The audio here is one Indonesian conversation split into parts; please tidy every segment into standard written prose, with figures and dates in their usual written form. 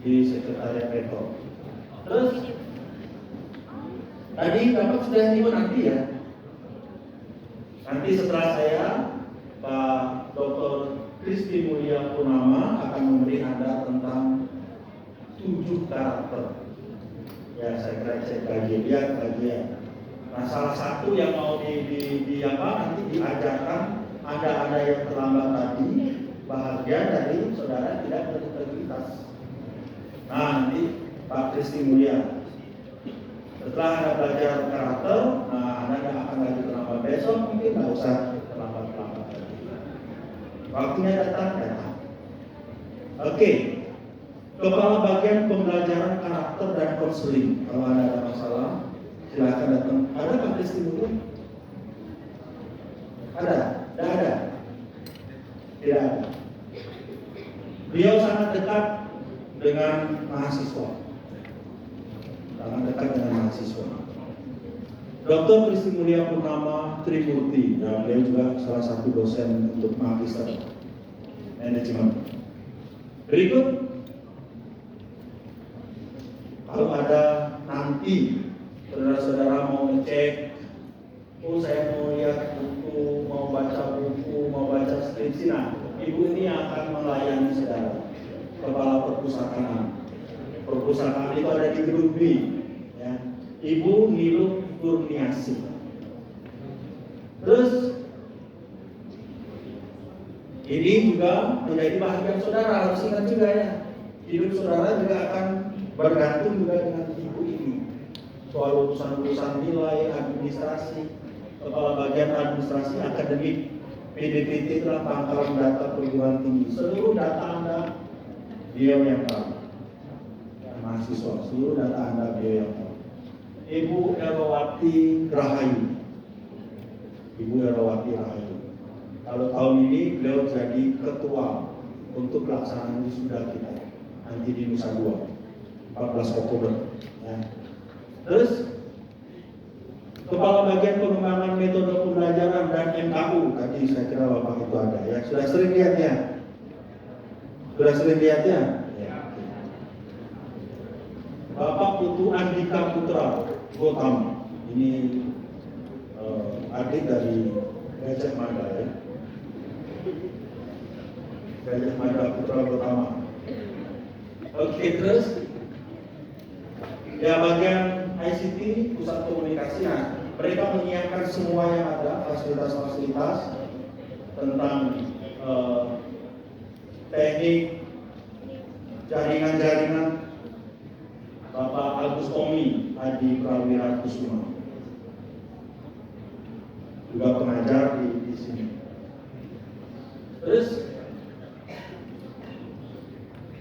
di sekretariat rektor. Terus tadi Bapak sudah nyebut nanti ya. Nanti setelah saya, Pak Dr. Kristi Mulia Purnama akan memberi Anda tentang 7 karakter. Ya, saya kira cek kajian. Nah, salah satu yang mau nanti diajarkan ada yang terlambat tadi, bahagian dari saudara tidak berintegritas. Nah, nanti Pak Kristi Mulia, setelah Anda belajar karakter, nah Anda tidak akan lagi terlambat. Besok mungkin nggak usah terlambat lagi. Waktunya datang. Oke. Kepala Bagian Pembelajaran Karakter dan Konseling. Kalau ada masalah, silakan datang. Ada Pak Kristi Mulia? Ada? Tidak ada? Tidak ada. Beliau sangat dekat dengan mahasiswa. Dr. Kristi Mulia Purnama Trimurti, dan beliau juga salah satu dosen untuk magister manajemen. Berikut, kalau ada nanti saudara-saudara mau ngecek, saya mau lihat buku, mau baca buku, mau baca skripsi, nah ibu ini akan melayani saudara, kepala perpustakaan. Perpustakaan itu ada di gedung B, ya. Ibu Niluh Kurniasi. Terus ini juga menjadi bahagian saudara, harus ingat juga ya. Hidup saudara juga akan bergantung juga dengan ibu ini. Soal urusan-urusan nilai, administrasi, kepala bagian administrasi akademik, PDPT adalah pangkalan data perguruan tinggi. Seluruh data Anda beliau yang tahu. Mahasiswa, seluruh data Anda beliau yang tahu. Ibu Erawati Rahayu. Kalau tahun ini beliau jadi ketua untuk pelaksanaan wisuda kita nanti di Nusa Dua, 14 Oktober. Ya. Terus Kepala Bagian Pengembangan Metode Pembelajaran dan MKU, tadi saya kira Bapak itu ada ya. Sudah sering lihatnya? Ya. Bapak Putu Andika Putra Gotama, ini adik dari Gajah Mada ya. Gajah Mada Putra Gotama. Oke, terus ya bagian ICT, pusat komunikasi, nah mereka menyiapkan semua yang ada, fasilitas-fasilitas tentang teknik jaringan-jaringan. Bapak Agus Tommy Adi Prawira Kusuma juga pengajar di sini. Terus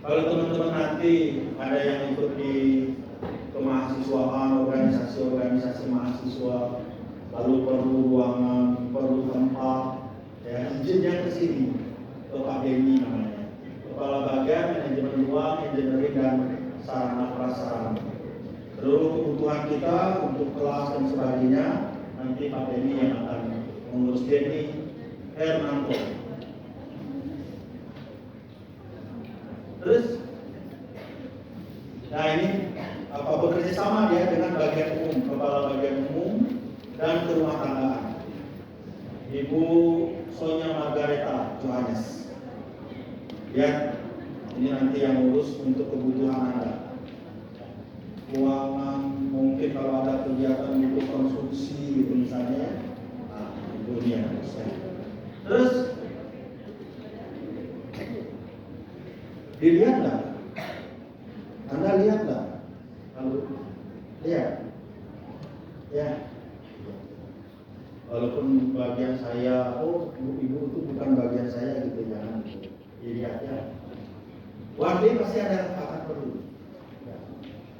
kalau teman-teman nanti ada yang ikut di kemahasiswaan, organisasi mahasiswa, lalu perlu ruangan, perlu tempat, ya izinnya ke sini, ke Pak Denny namanya, Kepala Bagian Manajemen Ruang, Engineering dan Sarana Prasarana. Seluruh kebutuhan kita untuk kelas dan sebagainya, nanti Pak Denny yang akan mengurus. Denny Hernanto. Terus, nah ini bekerja sama dia dengan bagian umum, kepala bagian umum dan kerumah tanggaan. Ibu Sonia Margareta Johannes. Ya, ini nanti yang urus untuk kebutuhan Anda. Keuangan, mungkin kalau ada kegiatan untuk konsumsi gitu misalnya, nah itu dia. Terus dilihat nggak? Anda lihat nggak? Lihat, ya. Walaupun bagian saya, ibu itu bukan bagian saya gitu, jangan dilihat ya. One day pasti ada akan perlu.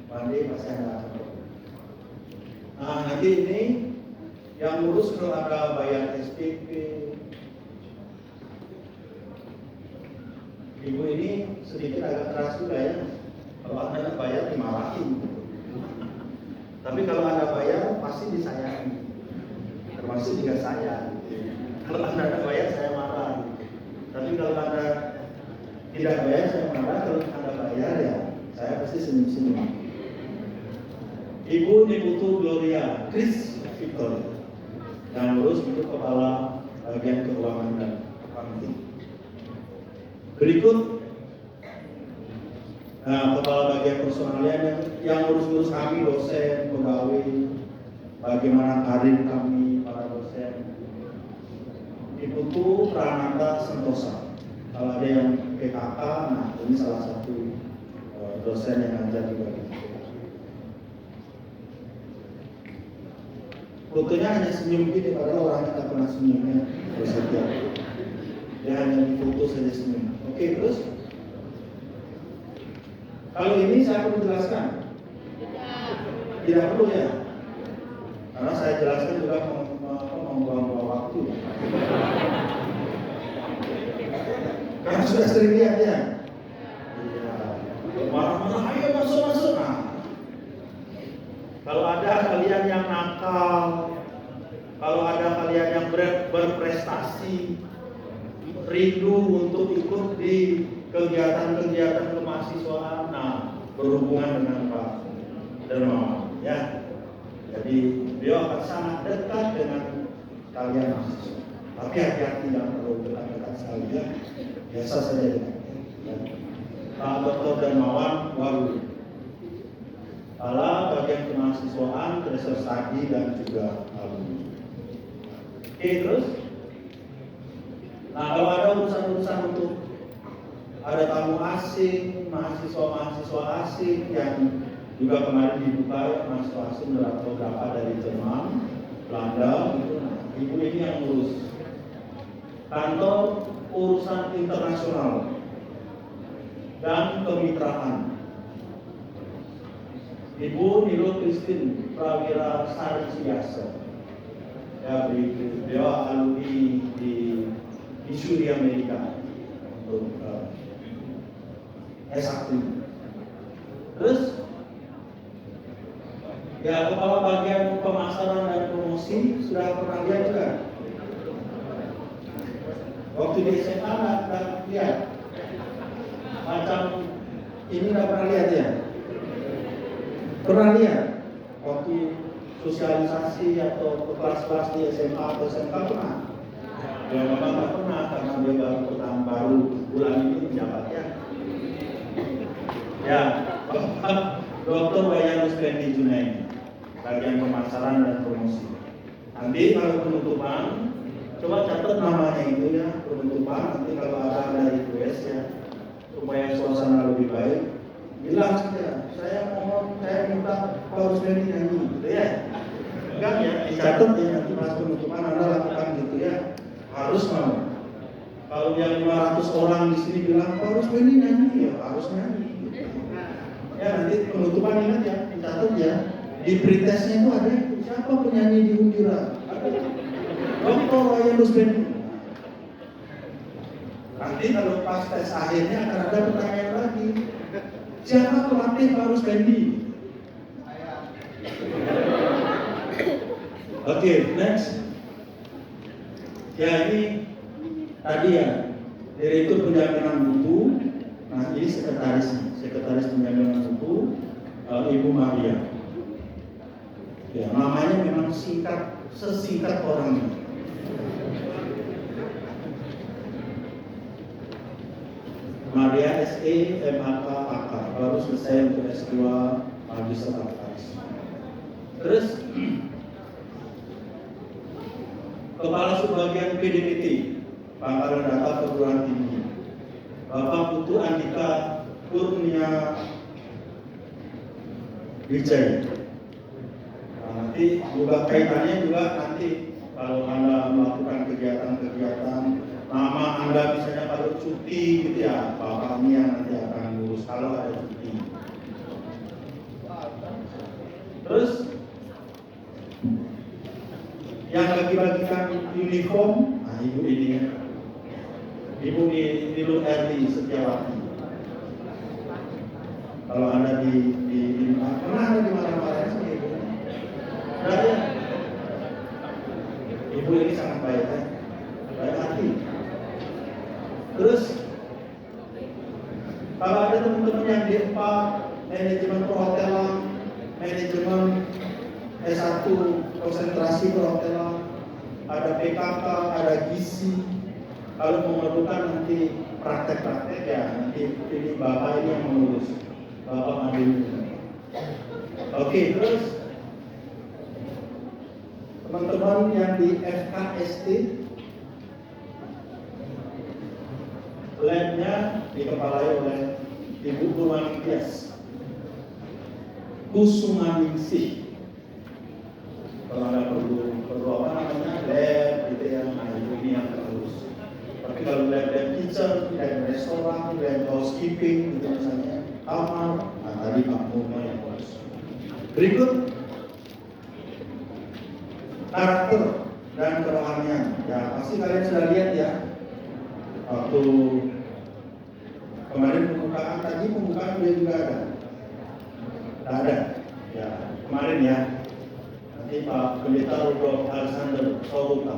One day pasti ada akan perlu. Nah nanti ini yang ngurus kalau ada bayar SPP. Ibu ini sedikit agak keras juga ya. Kalau Anda bayar dimarahin. Tapi kalau Anda bayar pasti disayangi. Termasuk juga saya. Kalau Anda bayar saya marah. Tapi kalau Anda tidak bayar saya marah. Kalau Anda bayar ya saya senyum-senyum. Ibu Niputu Gloria Chris Victor yang lurus itu kepala bagian keuangan dan accounting. Berikut kepala bagian personalian yang urus-urus kami, dosen, pegawai, bagaimana karir kami para dosen. Niputu Prananda Sentosa. Kalau ada yang PKK, nah ini salah satu dosen yang ngajar juga. Fotonya hanya senyum gini, padahal orangnya tak pernah senyumnya. Dia hanya difoto saja senyum. Oke, terus kalau ini saya perlu jelaskan? Tidak perlu ya? Karena saya jelaskan juga membuang-buang waktu. Karena sudah sering lihat ya. Marah-marah, ayo masuk. Nah, kalau ada kalian yang nakal, kalau ada kalian yang berprestasi, rindu untuk ikut di kegiatan-kegiatan kemahasiswaan, nah berhubungan dengan Pak Dermawan, ya. Jadi beliau akan sangat dekat dengan kalian mahasiswa. Tapi hati-hati jangan terlalu dekat-dekat sekali ya. Biasa saja dekat. Pak Dr. Dermawan Walu, kepala bagian kemahasiswaan, research study dan juga alumni. Oke, terus. Nah, kalau ada urusan-urusan untuk ada tamu asing, mahasiswa asing yang juga kemarin dibuka mahasiswa asing beberapa dari Jerman, Belanda, gitu. Nah, ibu ini yang ngurus kantor urusan internasional dan kemitraan. Ibu Nilo Christine Prawira Sari Siasa. Ya, beliau alumni di Suri Amerika untuk S1. Terus ya, kepala bagian pemasaran dan promosi sudah pernah lihat juga. Waktu di SMA nggak lihat macam ini, nggak pernah lihat ya? Pernah lihat waktu sosialisasi atau kelas-kelas di SMA atau SMK pernah? Ya memang nggak pernah karena dia baru bulan ini menjabatnya. Ya, Bapak Dr. Wayanus Fendi Junaidi, bagian pemasaran dan promosi. Nanti kalau penutupan, coba catat namanya itu ya, penutupan. Nanti kalau ada request ya, supaya suasana lebih baik, bilang saja, saya minta Pak Rusmeni nyanyi, gitu ya. Enggak ya, dicatat ya, nanti pas penutupan Anda lakukan gitu ya. Harus mau. Kalau yang 500 orang di sini bilang Pak Rusmeni nyanyi, ya harus nyanyi. Gitu. Ya nanti penutupan ingat ya, dicatat ya. Di pretestnya itu ada siapa penyanyi di Undira? Dr. Wayanus Fendi. Nanti kalau pas tes akhirnya akan ada pertanyaan lagi. Siapa pelatih Pak Rusmeni? Oke, next. Ya ini tadi ya, Direktur Penjaminan Mutu. Nah ini sekretaris penjaminan mutu, Ibu Maria. Ya namanya memang sesingkat orangnya. Maria SE MAK AK, baru selesai untuk S2 Magister Akuntansi. Terus Kepala Subbagian PDPT Pangkalan Data Perguruan Tinggi, Bapak Putu Andika Kurnia Wijaya. Nah, nanti juga kaitannya juga nanti kalau Anda melakukan kegiatan-kegiatan, nama Anda misalnya kalau cuti gitu ya, bapaknya nanti akan ngurus kalau ada cuti. Terus yang bagi-bagikan uniform, nah ibu ini ya, ibu Nilu Erli Setiawati. Kalau Anda pernah ada di mana-mana sama ibu? Nah, ya. Ibu ini sangat baik ya, baik hati. Terus kalau ada teman-teman yang di manajemen perhotelan, manajemen S1 konsentrasi perhotelan, ada PKK, ada gizi. Kalau memerlukan nanti praktek-praktek ya nanti ini Bapak ini yang mengurus, Bapak ambil. Oke, terus teman-teman yang di FKST, labnya dikepalai oleh Ibu Nurmaningtyas Kusumaningsih. Kalau ada perlu apa namanya lab gitu ya, nah ini yang terurus. Tapi kalau lab kitchen, lab restoran, lab housekeeping gitu misalnya, kamar, nah tadi Pak Murma yang urus. Berikut karakter dan kerohanian. Ya pasti kalian sudah lihat ya. Waktu kemarin pembukaan, tadi pembukaan dia juga ada. Tidak ada. Ya kemarin ya. Nanti Pak Pendeta Rudolf Alexander Soluka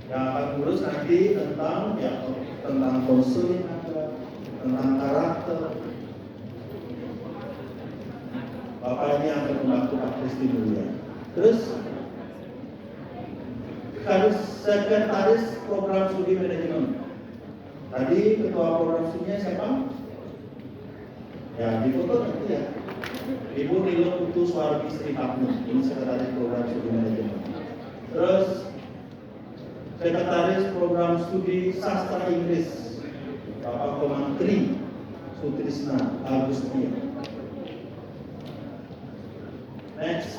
yang akan ngurus nanti tentang ya tentang konseling ada, tentang karakter. Bapak ini akan membantu Pak Kristi Mulia. Terus sekretaris program studi manajemen. Tadi ketua program studinya siapa? Ya di foto nanti ya. Ibu Nilo Putu Suwardi Sri Hapnu, ini sekretaris program studi manajemen. Terus sekretaris program studi sastra Inggris, Bapak Komantri Sutrisna Agustia. Next,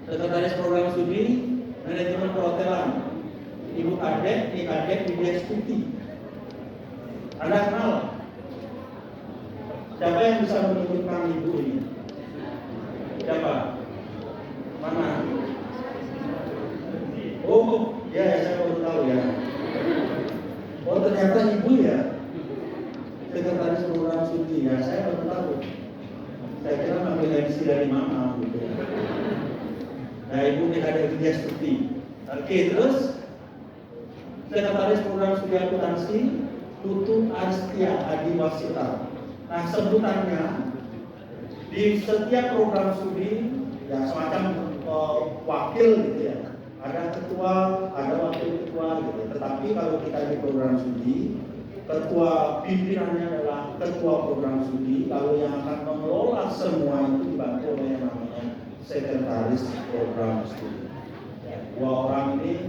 sekretaris program studi manajemen perhotelan, Ibu Kadek Widya Stuti. Anda kenal? Siapa yang bisa menunjukkan ibu ini? Siapa? Mana? Oh, ya saya baru tahu ya. Oh ternyata ibu ya. Sekretaris program studi ya, saya baru tahu. Saya kira ambil MC dari mama gitu. Nah ibu ini ada Widya Stuti. Oke, terus sekretaris program studi akuntansi Tutu Arstia Adiwasita. Nah sebutannya di setiap program studi ya semacam wakil gitu ya. Ada ketua, ada wakil ketua gitu. Tetapi kalau kita di program studi, ketua pimpinannya adalah ketua program studi. Lalu yang akan mengelola semua itu dibantu oleh yang namanya sekretaris program studi. Dua orang ini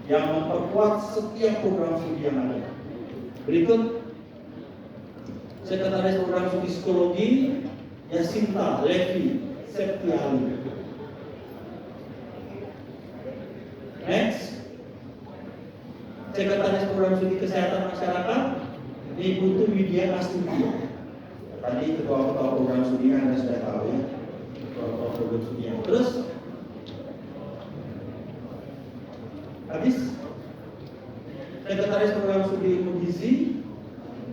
yang memperkuat setiap program studi yang ada. Berikut sekretaris program studi psikologi Yasinta Levi Septiali. Next, sekretaris program studi kesehatan masyarakat Ibu Tu Widya Astuti. Tadi ketua program studi Anda sudah tahu ya, ketua program studi. Terus habis sekretaris program studi ilmu gizi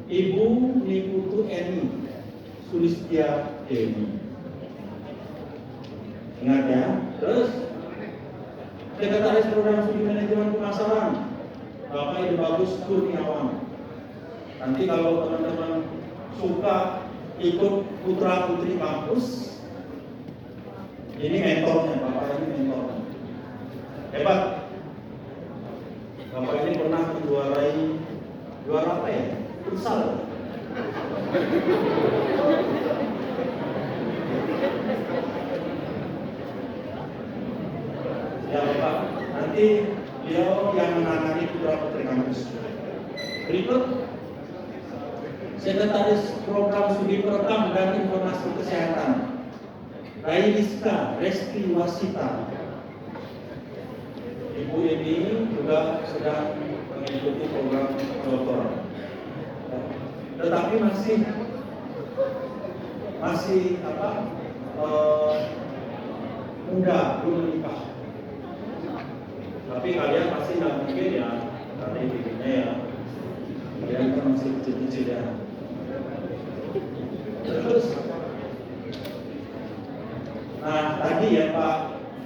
Ibu Niputu Eni Sulistya Dewi. Ingat ya. Terus sekretaris program studi manajemen pemasaran Bapak Ibu Bagus Kurniawan. Nanti kalau teman-teman suka ikut putra putri kampus, ini mentornya, Bapak ini mentornya. Hebat. Bapak ini pernah menjuarai juara apa ya? Futsal. Ya Bapak, nanti beliau yang menangani putra putri kampus. Berikut sekretaris program studi perekam dan informasi kesehatan Railiska Resti Wasita. Ibu ini juga sedang mengikuti program doktoral, tetapi masih muda, belum menikah. Tapi kalian pasti nggak mungkin ya, dari dirinya ya, kalian kan masih kecil-kecil ya. Terus, nah tadi ya Pak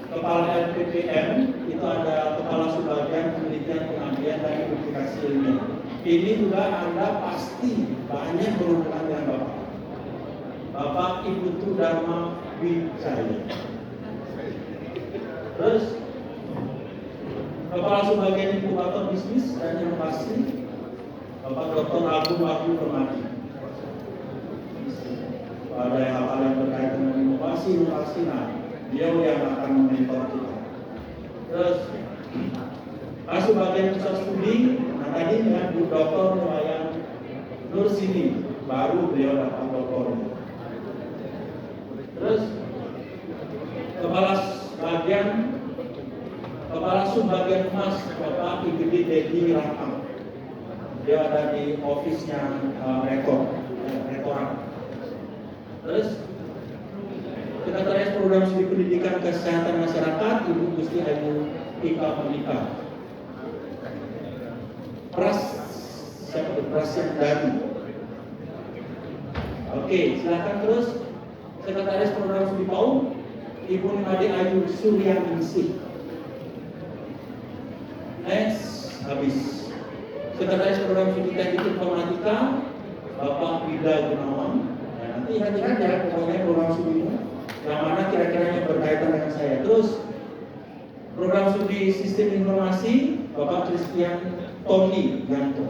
Kepala LPPM itu ada Kepala Subbagian Penelitian Pengabdian dan Publikasi Ilmiah. ini juga Anda pasti banyak berhubungan dengan Bapak. Bapak Ibu Tu Dharma Wijaya. Terus Kepala Subbagian Inkubator Bisnis dan Inovasi Bapak Dr. Agung Wahyu Permadi. Ada hal-hal yang berkaitan dengan inovasi, nah beliau yang akan mementor kita. Terus Subbagian Pusat Studi, nah tadi dengan Bu Dr. Wayan Nursini, baru beliau dapat doktornya. Terus Kepala Subbagian Humas Bapak Igede Dedi Rahman. Dia ada di office-nya rektorat. Terus Sekretaris Program Studi Pendidikan Kesehatan Masyarakat Ibu Gusti Ayu Ika Monika. Pras yang dari. Oke, silakan terus. Sekretaris Program Studi PAUD Ibu Nimade Ayu Suryaningsih. Next, habis. Sekretaris Program Studi Teknik Informatika Bapak Wida Gunawan. Nanti hati-hati pokoknya program studi yang mana kira-kiranya berkaitan dengan saya. Terus program studi Sistem Informasi Bapak Christian Tony Yanto.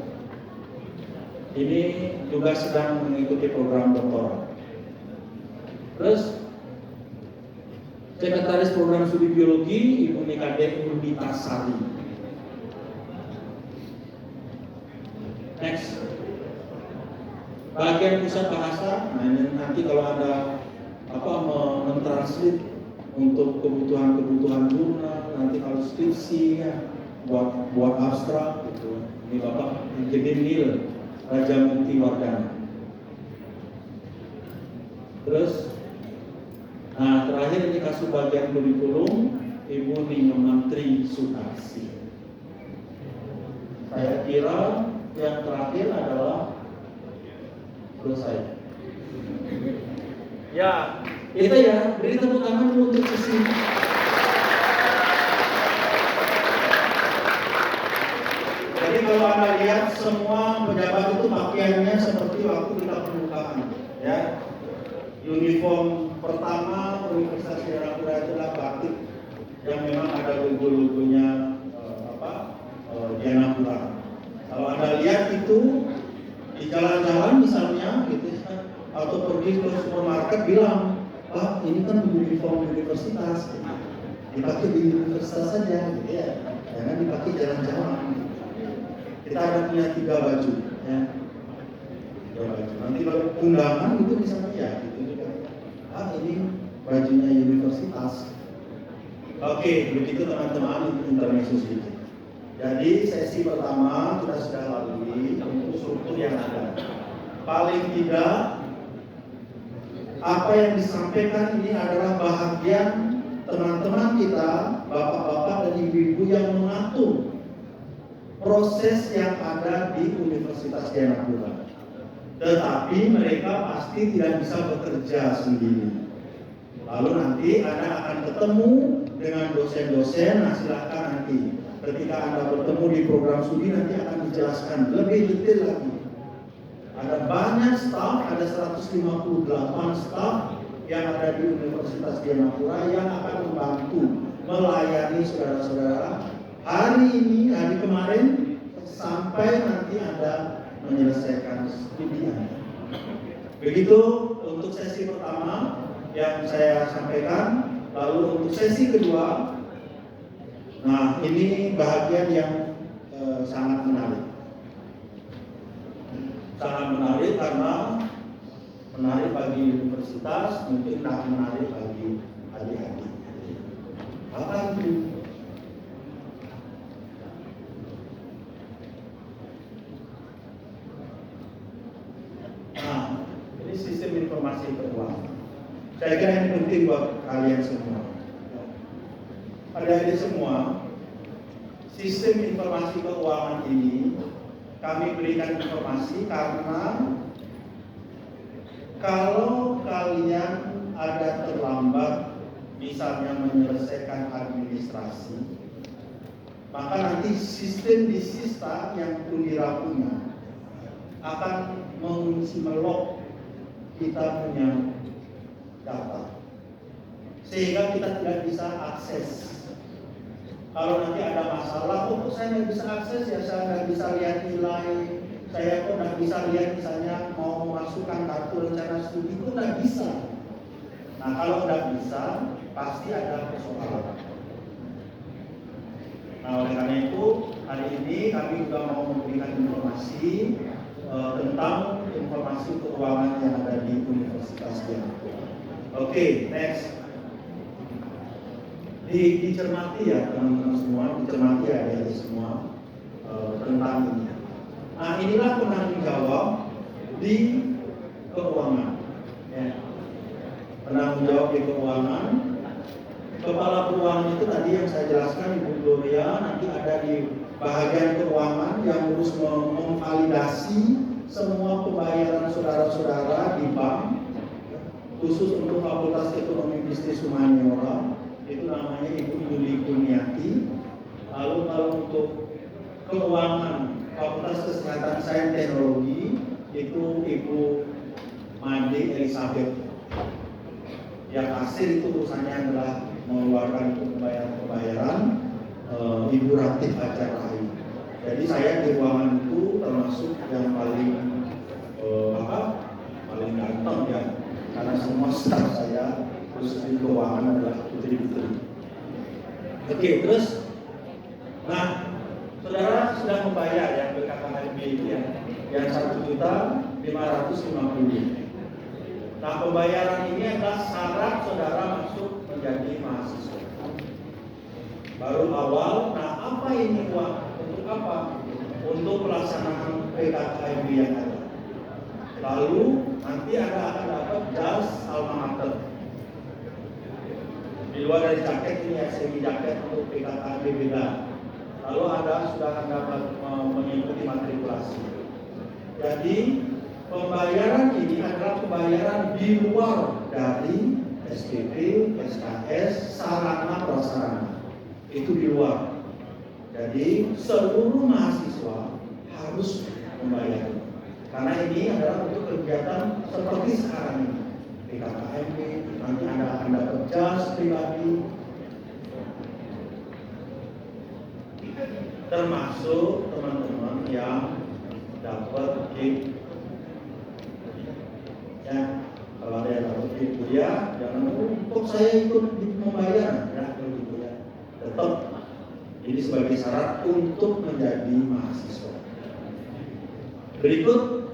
Ini juga sedang mengikuti program doktoral. Terus Sekretaris Program Studi Biologi Ibu Nikade Urbitasari. Next, bagian pusat bahasa. Nah ini nanti kalau ada mentranslate untuk kebutuhan jurnal, nanti kalau skripsi ya, buat abstrak gitu. Ini Bapak Jedinil Raja Mukti Wardana. Terus, nah terakhir ini Kasubbagian Kurikulum Ibu Nino Mantri Sutarsi. Saya kira yang terakhir adalah selesai. Ya, itu ya, beri tepuk tangan dulu untuk sesi. Jadi kalau Anda lihat semua pejabat itu pakaiannya seperti waktu kita pembukaan, ya. Uniform pertama Universitas Jayapura adalah batik yang memang ada logo-logonya Jayapura. Kalau Anda lihat itu di jalan-jalan misalnya gitu ya, atau pergi ke supermarket bilang, Pak ini kan uniform universitas, dipakai di universitas saja, gitu ya, jangan dipakai jalan-jalan. Kita ada punya 3 baju, ya. 3 baju. Nanti kalau undangan itu misalnya ya, gitu juga. Ini bajunya universitas. Oke, begitu teman-teman, intermezzo sedikit. Jadi sesi pertama kita sudah lalui untuk struktur yang ada. Paling tidak apa yang disampaikan ini adalah bahagian teman-teman kita, bapak-bapak dan ibu-ibu yang mengatur proses yang ada di Universitas Jayapura. Tetapi mereka pasti tidak bisa bekerja sendiri. Lalu nanti Anda akan ketemu dengan dosen-dosen. Nah silakan nanti ketika Anda bertemu di program studi nanti akan dijelaskan lebih detail lagi. Ada banyak staf, ada 158 staf yang ada di Universitas Jayapura yang akan membantu melayani saudara-saudara hari ini, hari kemarin sampai nanti Anda menyelesaikan studi Anda. Begitu untuk sesi pertama yang saya sampaikan. Lalu untuk sesi kedua, nah ini bahagian yang sangat menarik. Sangat menarik karena menarik bagi universitas, mungkin tak menarik bagi adik-adik. Apa itu? Nah, ini sistem informasi keuangan. Saya kira ini penting buat kalian semua. Adik-adik semua, sistem informasi keuangan ini kami berikan informasi karena kalau kalian ada terlambat misalnya menyelesaikan administrasi, maka nanti sistem di Sista yang Undira punya akan mengisi melok kita punya data, sehingga kita tidak bisa akses. Kalau nanti ada masalah, kok saya nggak bisa akses ya, saya nggak bisa lihat nilai, saya kok nggak bisa lihat misalnya mau memasukkan kartu rencana studi, kok nggak bisa. Nah kalau nggak bisa, pasti ada persoalan. Nah oleh karena itu, hari ini kami juga mau memberikan informasi tentang informasi keuangan yang ada di Universitas Dianto. Oke, next. Dicermati ya teman-teman semua, dicermati ya semua tentang ini. Nah inilah penanggung jawab di keuangan. Ya. Penanggung jawab di keuangan. Kepala keuangan itu tadi yang saya jelaskan Ibu Gloria, nanti ada di bahagian keuangan yang harus memvalidasi semua pembayaran saudara-saudara di bank, khusus untuk Fakultas Ekonomi Bisnis Humaniora, itu namanya Ibu Yuli Kurniati. Lalu kalau untuk keuangan Fakultas Kesehatan Sains Teknologi itu Ibu Made Elizabeth. Yang hasil itu urusannya adalah mengeluarkan pembayaran Ibu Ratih Ajarai. Jadi saya di ruangan itu termasuk yang paling paling ganteng ya, karena semua staf saya khusus di keuangan adalah putri-putri. Oke, terus, nah saudara sudah membayar ya BKKMB itu ya, yang 1.550.000. Nah pembayaran ini adalah syarat saudara masuk menjadi mahasiswa. Baru awal, nah apa ini uang? Untuk apa? Untuk pelaksanaan PKKMB yang ada. Lalu nanti akan dapat jas alma mater. Di luar dari jaket ini ya, semi jaket untuk PKKMB beda. Lalu sudah akan dapat mengikuti matrikulasi. Jadi pembayaran ini adalah pembayaran di luar dari SPP, SKS, sarana prasarana. Itu di luar. Jadi seluruh mahasiswa harus membayar. Karena ini adalah untuk kegiatan seperti sekarang ini. PKKMB, nanti Anda kerja pribadi, termasuk teman-teman yang dapat gift. Ya, kalau ada yang dapat gift kuliah, jangan untuk saya ikut membayar, ya, begitu ya. Tetap ini sebagai syarat untuk menjadi mahasiswa. Berikut.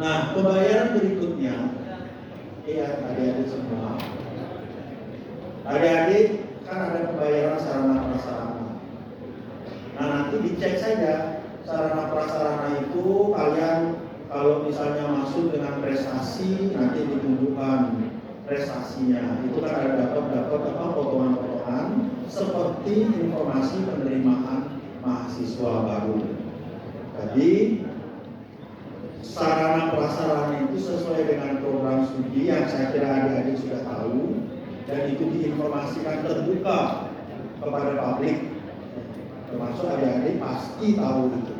Nah, pembayaran berikutnya, ya adik-adik semua. Adik-adik kan ada pembayaran sarana prasarana. Nah, nanti dicek saja sarana prasarana itu kalian kalau misalnya masuk dengan prestasi, nanti ditunjukkan prestasinya. Itu kan ada dapat potongan-potongan seperti informasi penerimaan mahasiswa baru. Jadi sarana prasarana itu sesuai dengan program studi yang saya kira adik-adik sudah tahu, dan itu diinformasikan terbuka kepada publik, termasuk adik-adik pasti tahu itu.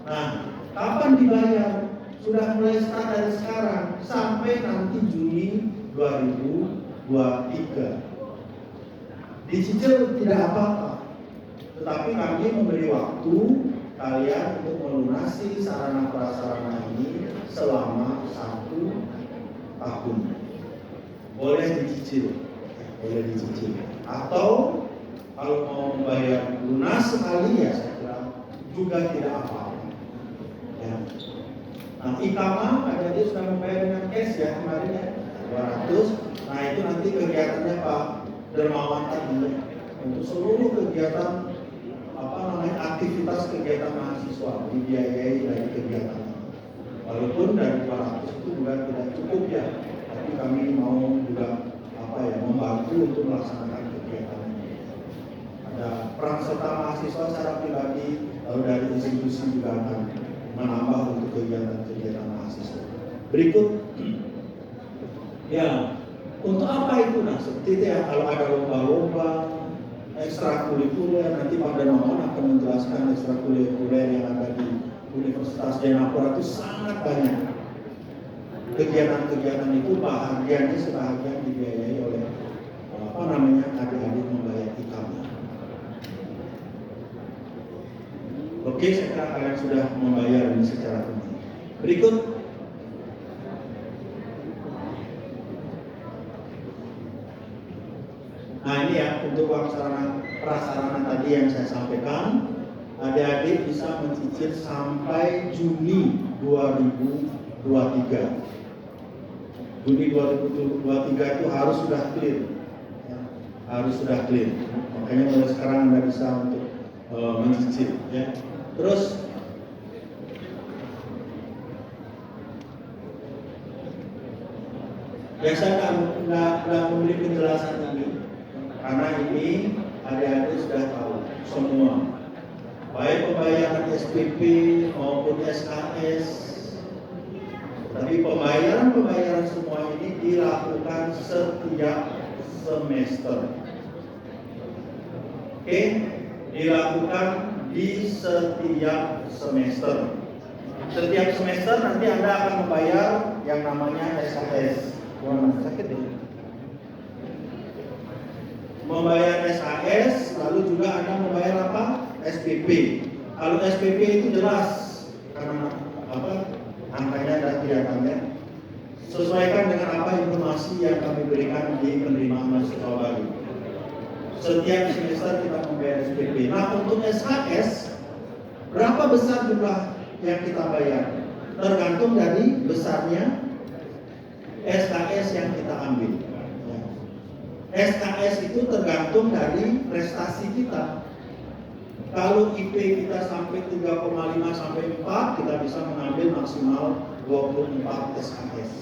Nah, kapan dibayar? Sudah mulai start dari sekarang sampai nanti Juni 2023. Dicicil tidak apa-apa, tetapi kami memberi waktu kalian untuk melunasi sarana prasarana ini selama 1 tahun. Boleh dicicil, atau kalau mau membayar lunas sekali ya saya kira juga tidak apa-apa. Ya. Nah, Ikama ada dia sudah membayar dengan cash ya kemarin ya 200. Nah itu nanti kegiatannya Pak Dermawan tadi untuk seluruh kegiatan aktivitas kegiatan mahasiswa dibiayai dari kegiatan. Walaupun dari 200 itu juga tidak cukup ya, tapi kami mau juga membantu untuk melaksanakan kegiatan ini. Ada peran serta mahasiswa secara pribadi, lalu dari institusi juga akan menambah untuk kegiatan-kegiatan mahasiswa. Berikut, ya untuk apa itu? Nah seperti itu ya, kalau ada lomba-lomba ekstrakurikuler, nanti Pak Dermawan akan menjelaskan ekstrakurikuler yang ada di Jenapura itu sangat banyak. Kegiatan-kegiatan itu bahagiannya sebahagian dibiayai oleh adik-adik membayar hitamnya. Oke, saya kira kalian sudah membayar ini secara tunai. Berikut. Nah ini ya, untuk uang prasarana tadi yang saya sampaikan, adik-adik bisa mencicil sampai Juni 2023. Juni 2023 itu harus sudah clear, ya, harus sudah clear. Makanya mulai sekarang Anda bisa untuk mencicil. Ya. Terus ya saya nggak memberi penjelasan ini karena ini adik-adik sudah tahu semua, baik pembayaran SPP maupun SKS. Tapi pembayaran semua ini dilakukan setiap semester. Oke, dilakukan di setiap semester. Setiap semester nanti Anda akan membayar yang namanya SKS. Sakit ya? Membayar SKS, lalu juga Anda membayar apa? SPP. Kalau SPP itu jelas karena apa? Angkanya dan kelihatannya sesuaikan dengan apa informasi yang kami berikan di penerimaan mahasiswa baru. Setiap semester kita membayar SPP. Nah untuk SKS berapa besar jumlah yang kita bayar? Tergantung dari besarnya SKS yang kita ambil. SKS itu tergantung dari prestasi kita. Kalau IP kita sampai 3,5 sampai 4, kita bisa mengambil maksimal 24 SKS.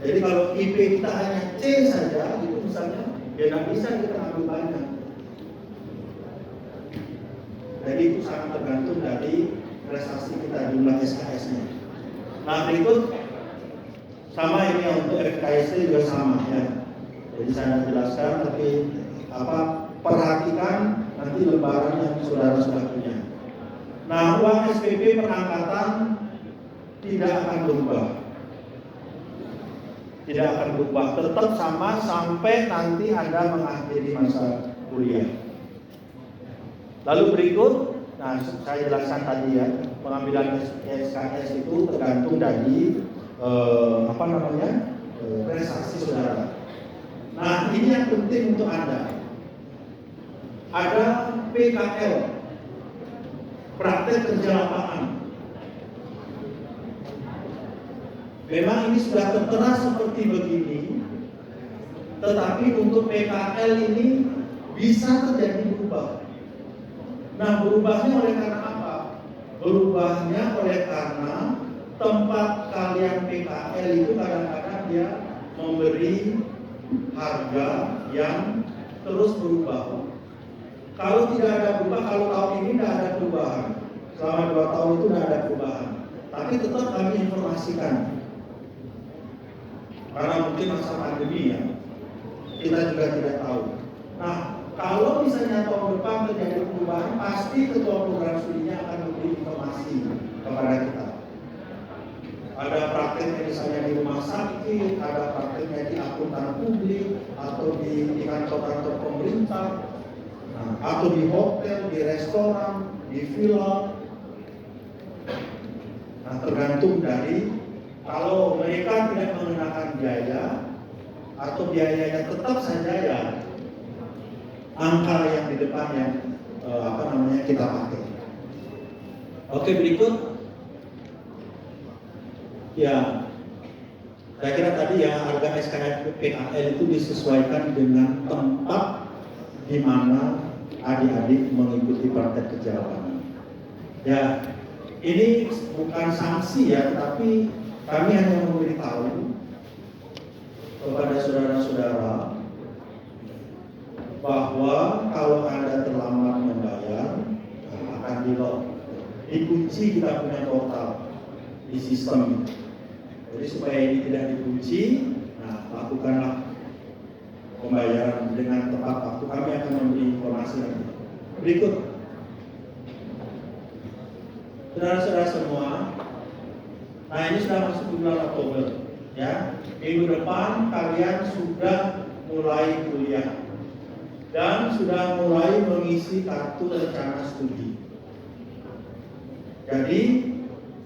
Jadi kalau IP kita hanya C saja, itu misalnya, ya nggak bisa kita ambil banyak. Jadi itu sangat tergantung dari prestasi kita, jumlah SKS-nya. Nah berikut, sama ini untuk FKSD juga sama ya. Jadi saya jelaskan, tapi perhatikan nanti lembaran yang saudara sudah punya. Nah, uang SPP perangkatan tidak akan berubah. Tidak akan berubah, tetap sama sampai nanti Anda mengakhiri masa kuliah. Lalu berikut, nah saya jelaskan tadi ya, pengambilan SKS itu tergantung dari prestasi saudara. Nah, ini yang penting untuk Anda. Ada PKL, praktek kerja lapangan. Memang ini sudah tertera seperti begini, tetapi untuk PKL ini bisa terjadi berubah. Nah, berubahnya oleh karena apa? Berubahnya oleh karena tempat kalian PKL itu kadang-kadang dia memberi harga yang terus berubah. Kalau tidak ada berubah, kalau tahun ini tidak ada perubahan, selama 2 tahun itu tidak ada perubahan, tapi tetap kami informasikan. Karena mungkin masa pandemi ya, kita juga tidak tahu. Nah, kalau misalnya tahun depan terjadi perubahan, pasti ketua program studinya akan memberi informasi kepada kita. Ada prakteknya misalnya di rumah sakit, ada prakteknya di akuntan publik, atau di kantor-kantor pemerintah, atau di hotel, di restoran, di villa. Nah, tergantung dari kalau mereka tidak mengenakan biaya atau biayanya tetap saja ya angka yang di depan yang kita pakai. Oke, berikut. Ya, saya kira tadi ya harga SKS PKL itu disesuaikan dengan tempat di mana adik-adik mengikuti praktek kerja lapangan. Ya, ini bukan sanksi ya, tetapi kami hanya memberitahu kepada saudara-saudara bahwa kalau Anda terlambat membayar akan dikunci kita punya total di sistem. Jadi supaya ini tidak dikunci, nah lakukanlah pembayaran dengan tepat waktu. Kami akan memberi informasi lagi. Berikut, saudara-saudara semua, Nah ini sudah masuk bulan Oktober, ya. Minggu depan kalian sudah mulai kuliah dan sudah mulai mengisi kartu rencana studi. Jadi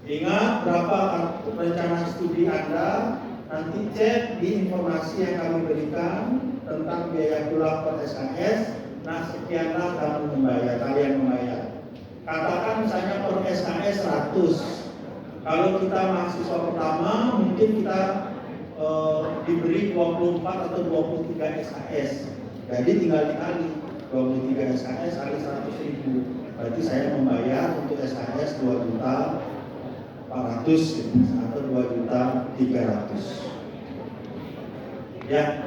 ingat berapa kartu rencana studi Anda, nanti cek di informasi yang kami berikan tentang biaya pulang per SKS. Nah sekianlah kalian membayar. Katakan misalnya per SKS 100. Kalau kita mahasiswa pertama mungkin kita diberi 24 atau 23 SKS. Jadi tinggal dikali 23 SKS kali 100.000. Berarti saya membayar untuk SKS 2.400.000 gitu, atau 2.300.000. Ya.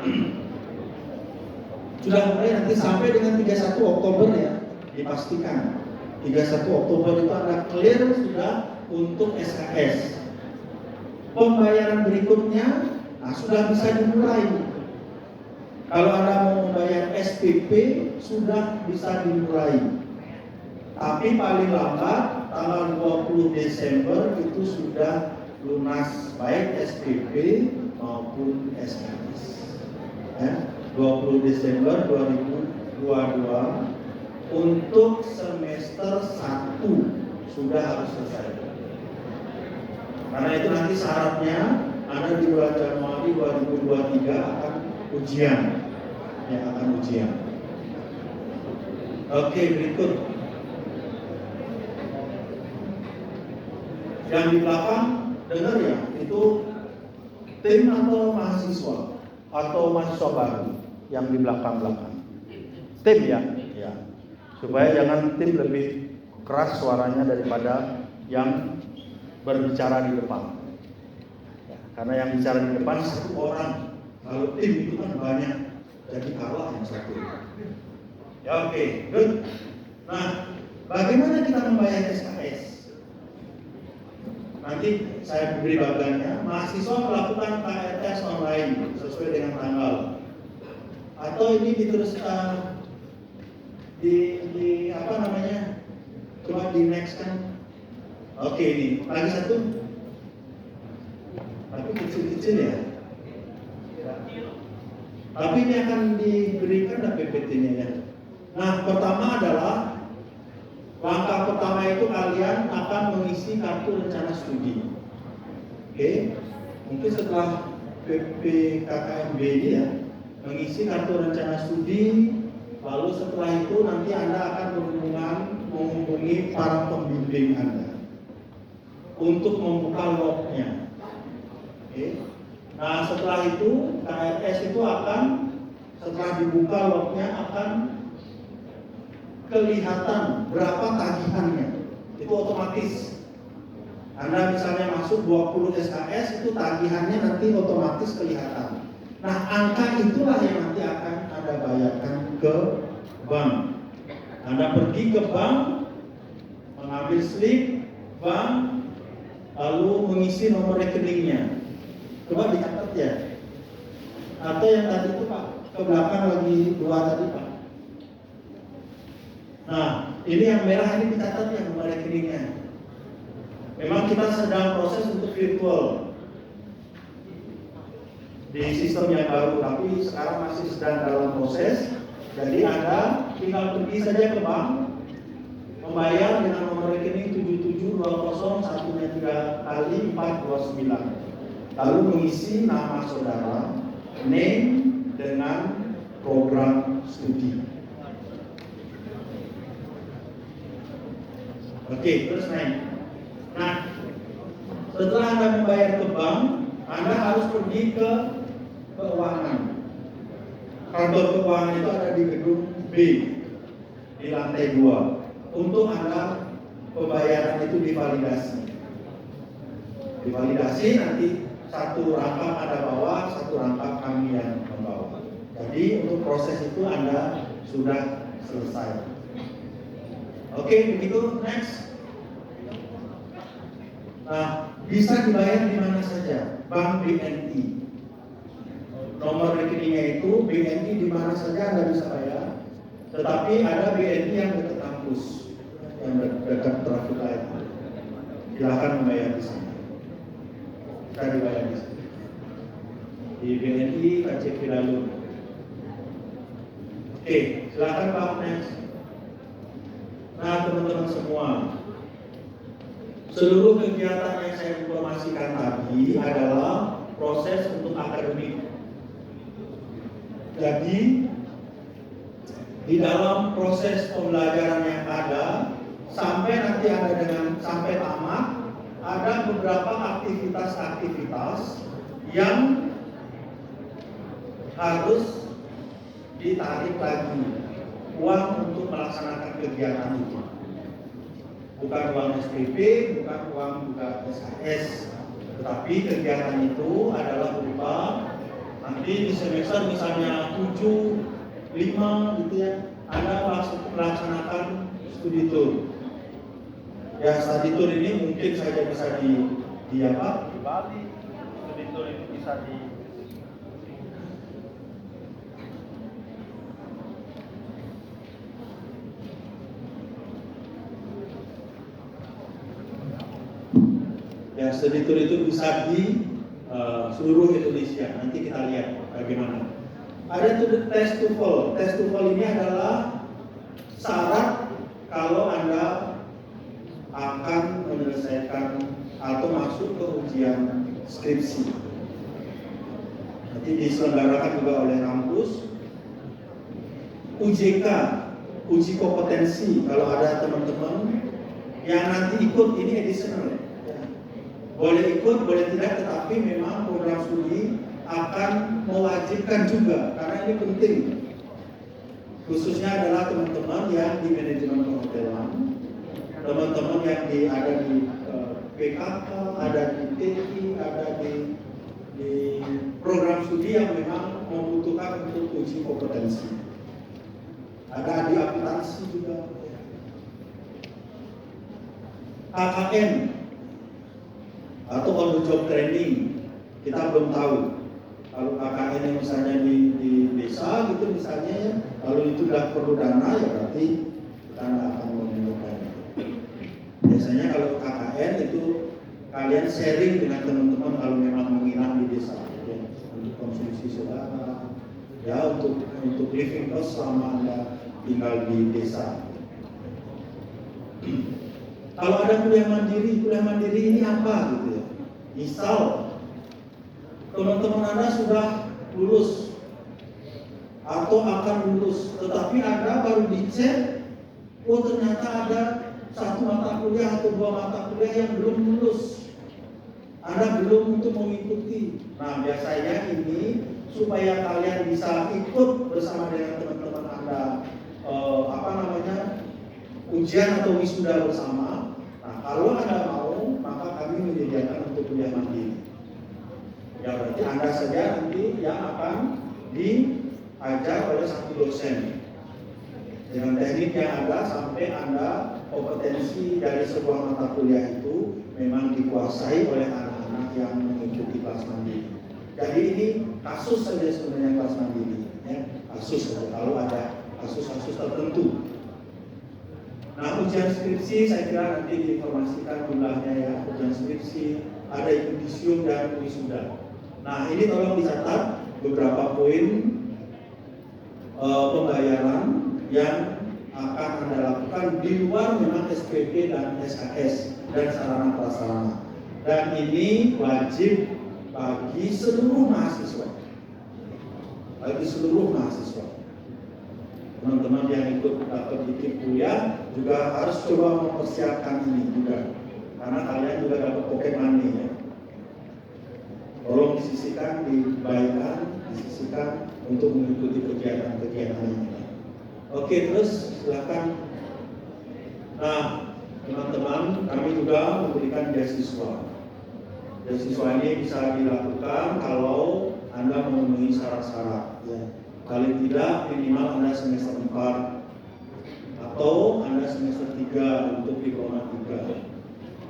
Sudah mulai nanti sampai dengan 31 Oktober ya, dipastikan. 31 Oktober itu Anda clear sudah untuk SKS. Pembayaran berikutnya sudah bisa dimulai. Kalau Anda mau membayar SPP sudah bisa dimulai. Tapi paling lambat tanggal 20 Desember itu sudah lunas baik SPP maupun SKS. Ya, 20 Desember 2022 untuk semester 1 sudah harus selesai. Karena itu nanti syaratnya Anda di bulan Januari 2023 akan ujian. Ya, akan ujian. Oke, berikut. Yang di belakang dengar ya, itu tim atau mahasiswa baru yang di belakang-belakang. Tim ya. Ya. Supaya jangan tim lebih keras suaranya daripada yang berbicara di depan. Ya, karena yang bicara di depan satu orang, kalau tim itu kan banyak, jadi kalah yang satu. Ya oke, good. Nah, bagaimana kita membayar SKS? Nanti saya beri bagiannya. Mahasiswa melakukan KRS online sesuai dengan tanggal. Atau ini diteruskan di apa namanya? Coba di next kan. Oke, ini lagi satu. Tapi kecil-kecil ya. Tapi ini akan diberikan PPT-nya ya. Nah, pertama adalah langkah pertama itu kalian akan mengisi kartu rencana studi. Oke. Mungkin setelah PPKKMB ini ya, mengisi kartu rencana studi, lalu setelah itu nanti Anda akan menghubungi para pembimbing Anda untuk membuka lognya. Oke. Nah setelah itu KRS itu akan setelah dibuka lognya akan kelihatan berapa tagihannya. Itu otomatis. Anda misalnya masuk 20 SKS itu tagihannya nanti otomatis kelihatan. Nah angka itulah yang nanti akan Anda bayarkan ke bank. Anda pergi ke bank, mengambil slip bank, lalu mengisi nomor rekeningnya. Coba dicatat ya. Atau yang tadi itu Pak, ke belakang lagi dua tadi Pak. Nah, ini yang merah ini dicatat ya nomor rekeningnya. Memang kita sedang proses untuk virtual di sistem yang baru, tapi sekarang masih sedang dalam proses. Jadi Anda tinggal pergi saja ke bank, membayar dengan nomor rekening 7720 1-3 kali 429. Lalu mengisi nama saudara, name dengan program studi. Oke, terus naik. Nah, setelah Anda membayar ke bank, Anda harus pergi ke keuangan. Kantor keuangan itu ada di gedung B, di lantai 2. Untuk Anda pembayaran itu divalidasi. Divalidasi nanti satu rangkap Anda bawa, satu rangkap kami yang membawa. Jadi untuk proses itu Anda sudah selesai. Oke, begitu. Next. Nah, bisa dibayar di mana saja. Bank BNI. Nomor rekeningnya itu BNI di mana saja Anda bisa bayar. Tetapi ada BNI yang dekat kampus, yang dekat traffic light. Silakan membayar di sana. Saya dibayar di sini. Di BNI KCP Lalu. Oke, silakan Pak next. Nah, teman-teman semua, seluruh kegiatan yang saya informasikan tadi adalah proses untuk akademik. Jadi, di dalam proses pembelajaran yang ada, sampai nanti ada sampai tamat, ada beberapa aktivitas-aktivitas yang harus ditarik lagi uang untuk melaksanakan kegiatan itu. Bukan uang SPP, bukan uang juga SKS, tetapi kegiatan itu adalah berupa nanti di semester misalnya 7, 5 gitu ya, Anda melaksanakan studi tour. Ya, studi tour ini mungkin saja bisa di Bali. Studi tour itu bisa di studi tour itu bisa di seluruh Indonesia. Nanti kita lihat bagaimana. Ada tuh tes TOEFL. Tes TOEFL ini adalah syarat kalau Anda akan menyelesaikan atau masuk ke ujian skripsi. Nanti diselenggarakan juga oleh kampus. UJK, uji kompetensi. Kalau ada teman-teman yang nanti ikut, ini additional. Boleh ikut, boleh tidak, tetapi memang program studi akan mewajibkan juga, karena ini penting. Khususnya adalah teman-teman yang di manajemen perhotelan, teman-teman yang ada di PKK, ada di TI, ada di program studi yang memang membutuhkan untuk uji kompetensi. Ada di akuntansi juga. KKN atau on the job training, kita belum tahu. Kalau KKN yang misalnya di desa gitu misalnya, lalu itu tidak perlu dana, ya berarti kita nggak akan memerlukan. Biasanya kalau KKN itu kalian sharing dengan teman-teman kalau memang menginap di desa, ya, untuk konsumsi saudara, ya untuk living cost selama Anda tinggal di desa. Kalau ada kuliah mandiri ini apa gitu ya? Misal teman-teman Anda sudah lulus atau akan lulus, tetapi Anda baru dicek, oh ternyata ada satu mata kuliah atau 2 mata kuliah yang belum lulus. Anda belum untuk mengikuti. Nah, biasanya ini supaya kalian bisa ikut bersama dengan teman-teman Anda ujian atau wisuda bersama. Nah, kalau Anda mau, maka kami menyediakan untuk kuliah mandiri. Ya, berarti Anda saja nanti yang akan diajar oleh satu dosen dengan teknik yang ada sampai Anda kompetensi dari sebuah mata kuliah itu memang dikuasai oleh anak-anak yang mengikuti kelas mandiri. Jadi ini kasus saja sebenarnya kelas mandiri, ya. Kasus saja kalau ada kasus-kasus tertentu. Nah, ujian skripsi saya kira nanti diinformasikan jumlahnya ya. Ujian skripsi ada yudisium dan wisuda. Nah, ini tolong dicatat beberapa poin pembayaran yang akan Anda lakukan di luar memang SPP dan SKS dan sarana prasarana. Dan ini wajib bagi seluruh mahasiswa. Bagi seluruh mahasiswa. Teman-teman yang ikut atau bikin kuliah juga harus coba mempersiapkan ini juga. Karena kalian juga dapat pocket money ya. Tolong disisihkan, dibayarkan, disisihkan untuk mengikuti kegiatan-kegiatan ini. Oke, terus silakan. Nah, teman-teman, kami juga memberikan beasiswa. Beasiswa ini bisa dilakukan kalau Anda memenuhi syarat-syarat. Ya. Paling tidak minimal Anda semester 4 atau Anda semester 3 untuk diploma 3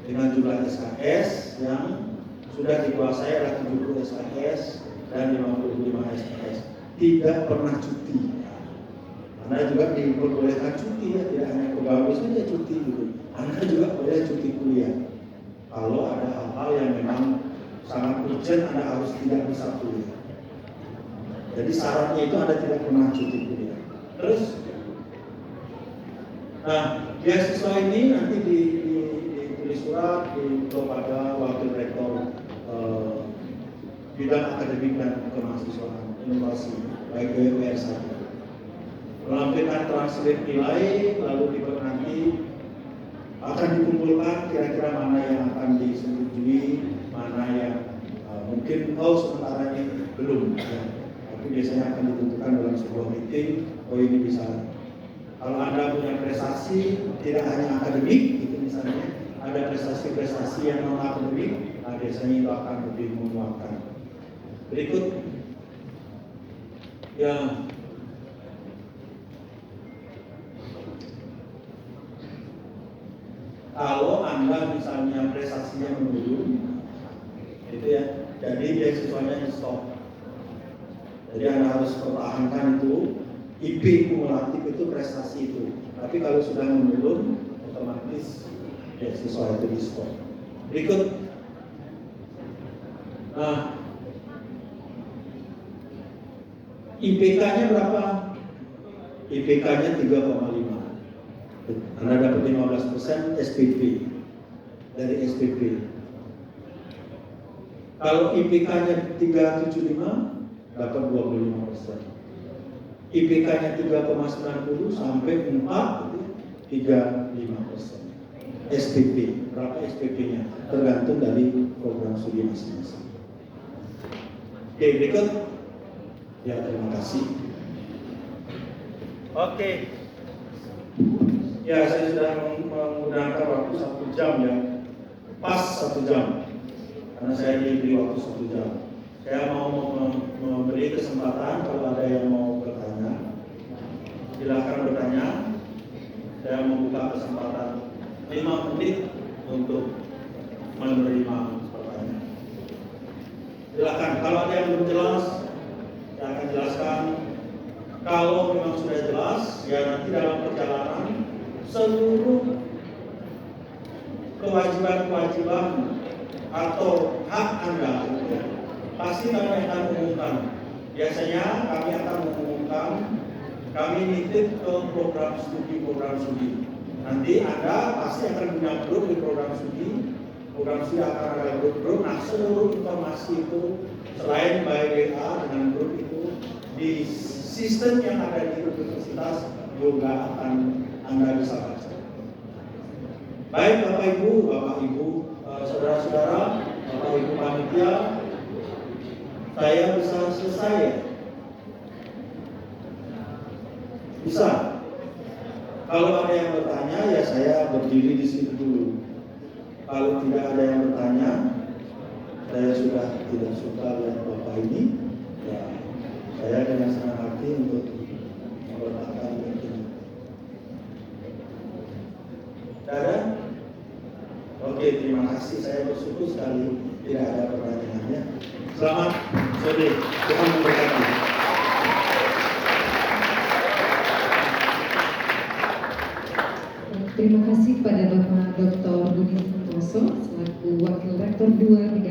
dengan jumlah SKS yang sudah dikuasai oleh 70 SKS dan 55 SKS. Tidak pernah cuti. Anda juga diperbolehkan cuti ya, tidak hanya pegawai saja cuti gitu. Anda juga boleh cuti kuliah kalau ada hal-hal yang memang sangat urgent Anda harus tidak bisa kuliah. Jadi syaratnya itu Anda tidak pernah cuti kuliah. Terus, nah beasiswa ini nanti ditulis surat kepada wakil rektor bidang akademik dan kemahasiswaan inovasi baik UUR saja. Melampirkan translate nilai, lalu nanti akan dikumpulkan kira-kira mana yang akan disetujui, mana yang mungkin sementara ini belum. Ya. Tapi biasanya akan ditentukan dalam sebuah meeting. Ini bisa. Kalau Anda punya prestasi tidak hanya akademik, itu misalnya ada prestasi-prestasi yang non akademik, nah biasanya itu akan lebih memuaskan. Berikut, ya. Kalau Anda misalnya prestasinya menurun, itu ya, jadi beasiswanya di stop. Jadi Anda harus pertahankan itu, IP kumulatif itu prestasi itu. Tapi kalau sudah menurun, otomatis beasiswa itu di stop. Berikut, nah, IPK-nya berapa? IPK-nya 3,5. Anda dapat 15% SPP dari SPP. Kalau IPK-nya 375 dapat 25%. IPK-nya 3,90 sampai 4 itu 35%. SPP, berapa SPP-nya? Tergantung dari program studi masing-masing. Oke, berikut. Ya, terima kasih. Oke. Ya, saya sudah menggunakan waktu 1 jam ya, pas 1 jam, karena saya diberi waktu 1 jam. Saya mau memberi kesempatan kalau ada yang mau bertanya, silakan bertanya. Saya membuka kesempatan 5 menit untuk menerima pertanyaan. Silakan, kalau ada yang belum jelas, saya akan jelaskan. Kalau memang sudah jelas, ya nanti dalam perjalanan seluruh kewajiban-kewajiban atau hak Anda pasti kami akan umumkan. Biasanya kami akan mengumumkan, kami nitip ke program studi. Nanti Anda pasti akan punya grup di program studi akan ada grup. Nah, seluruh informasi itu selain by WA dengan grup itu di sistem yang ada di universitas juga akan Anda bisa baca. Baik Bapak Ibu, saudara-saudara, Bapak Ibu panitia, saya bisa selesai ya? Bisa. Kalau ada yang bertanya, ya saya berdiri di situ dulu. Kalau tidak ada yang bertanya, saya sudah tidak suka lihat Bapak ini. Ya, saya dengan senang hati untuk memberitakan ini. Ada? Oke, terima kasih. Saya bersyukur sekali tidak ada pertanyaannya. Selamat sore. Tuhan memberkati. Terima kasih kepada Bapak Dr. Budi Santoso selaku Wakil Rektor 2 Bidang